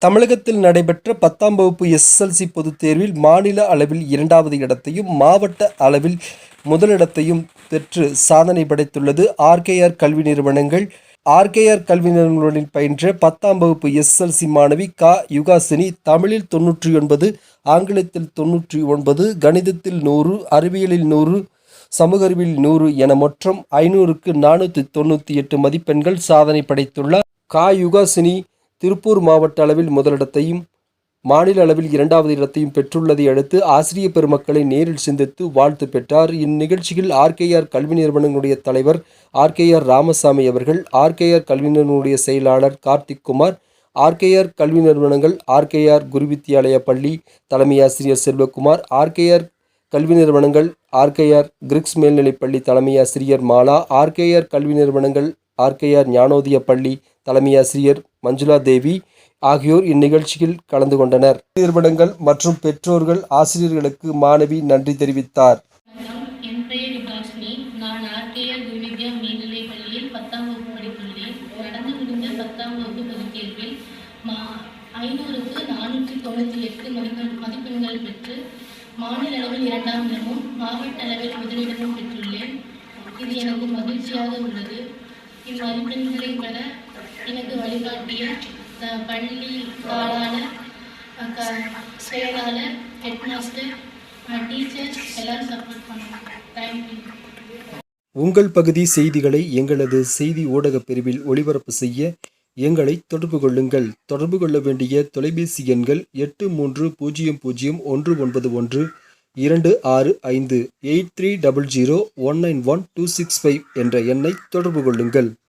தமிழகத்தில் நடைபெற்ற 10ஆம் வகுப்பு எஸ்எஸ்எல்சி பொதுத் தேர்வில் மாநில அளவில் 2வது இடத்தையும், மாவட்ட அளவில் முதலிடத்தையும் பெற்று சாதனை படைத்துள்ளது ஆர்கேஆர் கல்வி நிறுவனங்கள். ஆர்கேஆர் கல்வி நிறுவனங்களில் பயின்ற 10ஆம் வகுப்பு எஸ்எஸ்எல்சி மாணவி யுகாசினி தமிழில் 99, ஆங்கிலத்தில் 99, கணிதத்தில் 100, அறிவியலில் 100, சமூக அறிவியல் 100 என மொத்தம் 500க்கு 498 மதிப்பெண்கள் சாதனை படைத்துள்ளார். யுகாசினி திருப்பூர் மாவட்ட அளவில் முதலிடத்தையும், மாநில அளவில் 2வது இடத்தையும் பெற்றுள்ளதை அடுத்து ஆசிரிய பெருமக்களை நேரில் சந்தித்து வாழ்த்து பெற்றார். இந்நிகழ்ச்சியில் ஆர்கேஆர் கல்வி நிறுவனங்களுடைய தலைவர் ஆர்கேஆர் ராமசாமி அவர்கள், ஆர்கேஆர் கல்வி நிறுவனங்களுடைய செயலாளர் கார்த்திக் குமார், ஆர்கேஆர் கல்வி நிறுவனங்கள் ஆர்கேஆர் குருவித்யாலயா பள்ளி தலைமை ஆசிரியர் செல்வகுமார், ஆர்கேஆர் கல்வி நிறுவனங்கள் ஆர்கேஆர் கிரிக்ஸ் மேல்நிலைப்பள்ளி தலைமை ஆசிரியர் மாலா, ஆர்கேஆர் கல்வி நிறுவனங்கள் ஆர்கேஆர் ஞானோதய பள்ளி தலைமை ஆசிரியர் மஞ்சுளா தேவி ஆகியோர் இந்நிகழ்ச்சியில் கலந்து கொண்டனர். நிறுவனங்கள் மற்றும் பெற்றோர்கள் ஆசிரியர்களுக்கு மாணவி நன்றி தெரிவித்தார். என் பெயர் யுகாசினி. நான் ஆர்கேஆர் குருவித்யா மேல்நிலைப் பள்ளியில் 10ஆம் வகுப்பு படித்துள்ளேன். நடந்து முடிந்த 10ஆம் வகுப்பு பொதுத் தேர்வில் 500க்கு 498 மதிப்பெண்கள் பெற்று மாநில அளவில் 2ஆம் இடமும், மாவட்ட அளவில் முதலிடமும் பெற்றுள்ளேன். இது எனக்கு மகிழ்ச்சியாக உள்ளது. இம்மதிப்பெண்களை பெற எனக்கு வழிகாட்டிய பள்ளி தாளாளர், செயலாளர், ஹெட்மாஸ்டர், டீச்சர்ஸ் எல்லாரும் சப்போர்ட் பண்ணுவாங்க. தேங்க்யூ. உங்கள் பகுதி செய்திகளை எங்களது செய்தி ஊடக பிரிவில் ஒளிபரப்பு செய்ய எங்களை தொடர்பு கொள்ளுங்கள். தொடர்பு கொள்ள வேண்டிய தொலைபேசி எண்கள் 83000191 265 8300191265 என்ற எண்ணை தொடர்பு கொள்ளுங்கள்.